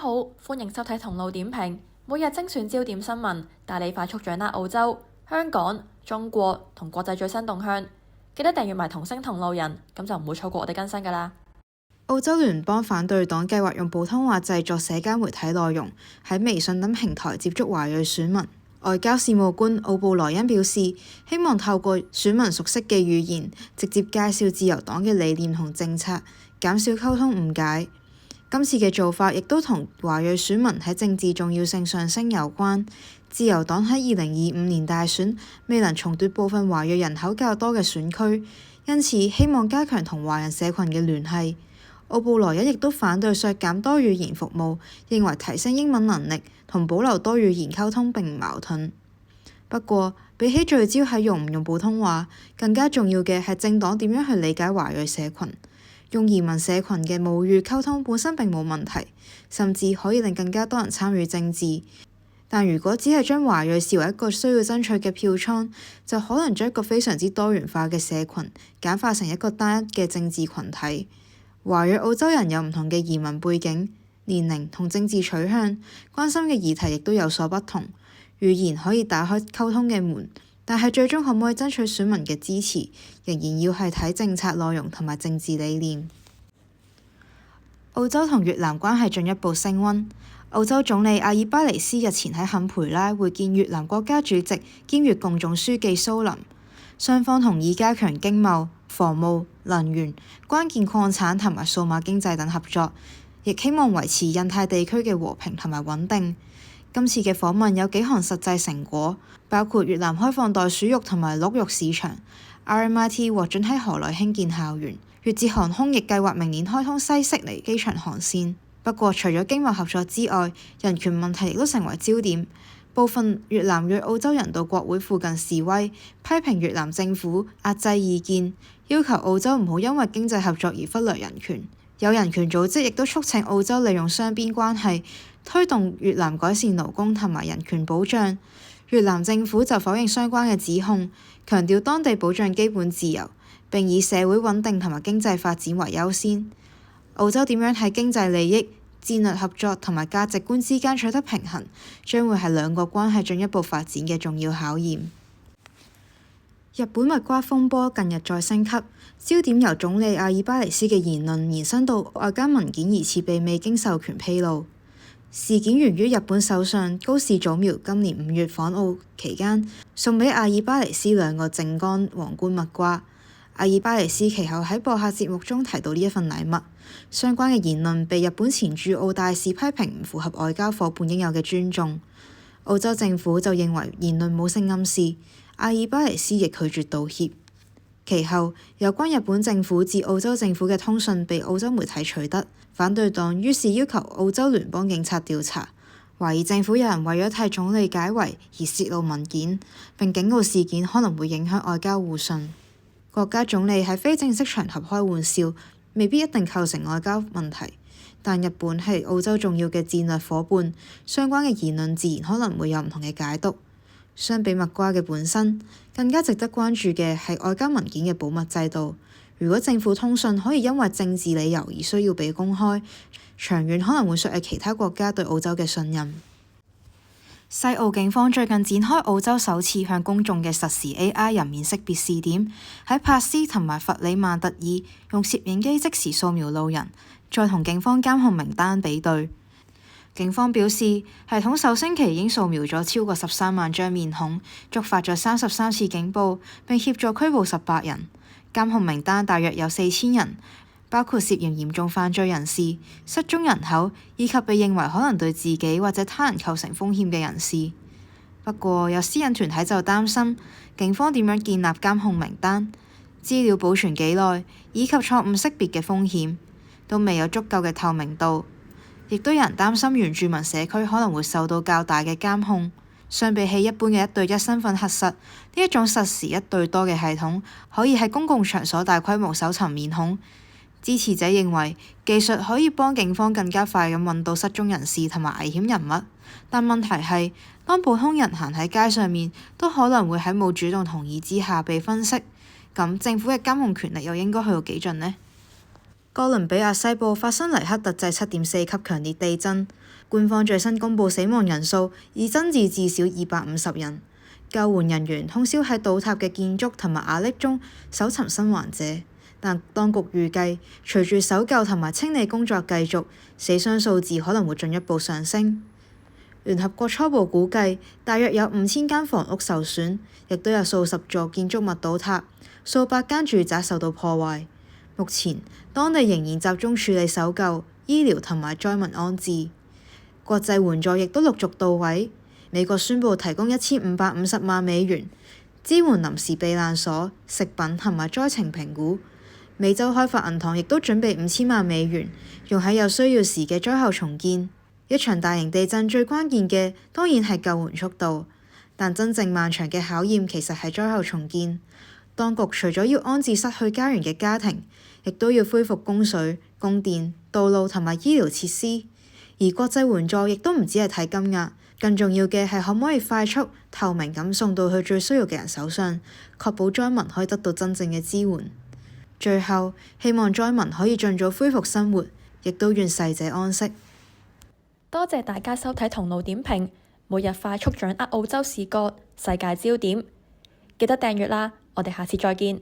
好，歡迎收睇同路點評，每日精選焦點新聞，帶你快速掌握澳洲、香港、中國同國際最新動向。記得訂閱埋同聲同路人，咁就唔會錯過我哋更新㗎喇。澳洲聯邦反對黨計劃用普通話製作社交媒體內容，喺微信等平台接觸華裔選民。外交事務官奧布萊恩表示，希望透過選民熟悉嘅語言，直接介紹自由黨嘅理念同政策，減少溝通誤解。今次嘅做法亦都同華裔選民喺政治重要性上升有關。自由黨喺2025年大選未能重奪部分華裔人口較多嘅選區，因此希望加強同華人社群嘅聯繫。奧布萊恩亦都反對削減多語言服務，認為提升英文能力同保留多語言溝通並唔矛盾。不過，比起聚焦喺用唔用普通話，更加重要嘅係政黨點樣去理解華裔社群。用移民社群嘅母語溝通本身並冇問題，甚至可以令更加多人參與政治。但如果只係將華裔視為一個需要爭取嘅票倉，就可能將一個非常之多元化嘅社群簡化成一個單一嘅政治群體。華裔澳洲人有唔同嘅移民背景、年齡同政治取向，關心嘅議題亦都有所不同。語言可以打開溝通嘅門，但係最終可唔可以爭取選民嘅支持，仍然要係睇政策內容同埋政治理念。澳洲同越南關係進一步升溫。澳洲總理阿爾巴尼斯日前喺坎培拉會見越南國家主席兼越共總書記蘇林，雙方同意加強經貿、防務、能源、關鍵礦產同埋數碼經濟等合作，亦希望維持印太地區嘅和平同埋穩定。今次嘅訪問有幾項實際成果，包括越南開放袋鼠肉同埋鹿肉市場，RMIT 獲准喺河內興建校園，越捷航空亦計劃明年開通西悉尼機場航線。不過，除咗經貿合作之外，人權問題亦都成為焦點。部分越南裔澳洲人到國會附近示威，批評越南政府壓制異見，要求澳洲唔好因為經濟合作而忽略人權。有人權組織亦都促請澳洲利用雙邊關係，推動越南改善勞工同埋人權保障。越南政府就否認相關嘅指控，強調當地保障基本自由，並以社會穩定同埋經濟發展為優先。澳洲點樣喺經濟利益、戰略合作同埋價值觀之間取得平衡，將會係兩國關係進一步發展嘅重要考驗。日本蜜瓜風波近日再升級，焦點由總理阿爾巴尼斯嘅言論延伸到外交文件疑似被未經授權披露。事件源於日本首相高市早苗今年5月訪澳期間，送俾阿爾巴尼斯2個靜岡皇冠蜜瓜。阿爾巴尼斯其後喺播客節目中提到呢一份禮物，相關嘅言論被日本前駐澳大使批評唔符合外交夥伴應有嘅尊重。澳洲政府就認為言論冇性暗示，阿爾巴尼斯亦拒絕道歉。其後，有關日本政府至澳洲政府嘅通訊被澳洲媒體取得，反對黨於是要求澳洲聯邦警察調查，懷疑政府有人為咗替總理解圍而泄露文件，並警告事件可能會影響外交互信。國家總理喺非正式場合開玩笑，未必一定構成外交問題，但日本係澳洲重要嘅戰略夥伴，相關嘅言論自然可能會有唔同嘅解讀。相比蜜瓜嘅本身，更加值得關注嘅係外交文件嘅保密制度。如果政府通訊可以因為政治理由而需要被公開，長遠可能會削弱其他國家對澳洲嘅信任。西澳警方最近展開澳洲首次向公眾嘅實時 AI 人面識別試點，喺珀斯同埋弗里曼特爾用攝影機即時掃描路人，再同警方監控名單比對。警方表示，系統首星期已經掃描咗超過13萬張面孔，觸發咗33次警報，並協助拘捕18人。監控名單大約有4000人，包括涉嫌嚴重犯罪人士、失蹤人口以及被認為可能對自己或者他人構成風險嘅人士。不過，有私隱團體就擔心警方點樣建立監控名單、資料保存幾耐以及錯誤識別嘅風險，都未有足夠嘅透明度。亦都有人擔心原住民社區可能會受到較大嘅監控。相比起一般嘅1對1身份核實，呢一種實時1對多嘅系統可以喺公共場所大規模搜尋面孔。支持者認為技術可以幫警方更加快咁揾到失蹤人士同埋危險人物，但問題係當普通人行喺街上面，都可能會喺冇主動同意之下被分析。咁政府嘅監控權力又應該去到幾盡呢？哥倫比亞西部發生黎克特制7.4級強烈地震，官方最新公佈死亡人數已增至至少250人。救援人員通宵喺倒塌嘅建築同埋瓦礫中搜尋生還者，但當局預計隨住搜救同埋清理工作繼續，死傷數字可能會進一步上升。聯合國初步估計，大約有5000間房屋受損，亦都有數十座建築物倒塌，數百間住宅受到破壞。目前，當地仍然集中處理搜救、醫療同埋災民安置。國際援助亦都陸續到位。美國宣布提供1550萬美元支援臨時避難所、食品同埋災情評估。美洲開發銀行亦都準備5000萬美元，用喺有需要時嘅災後重建。一場大型地震最關鍵嘅當然係救援速度，但真正漫長嘅考驗其實係災後重建。當局除咗要安置失去家園嘅家庭，亦都要恢復供水、供電、道路同埋醫療設施。而國際援助亦都唔只係睇金額，更重要嘅係可唔可以快速、透明咁送到去最需要嘅人手上，確保災民可以得到真正嘅支援。最後，希望災民可以盡早恢復生活，亦都願逝者安息。多謝大家收睇同路點評，每日快速掌握澳洲事個、世界焦點，記得訂閱啦！我哋下次再見。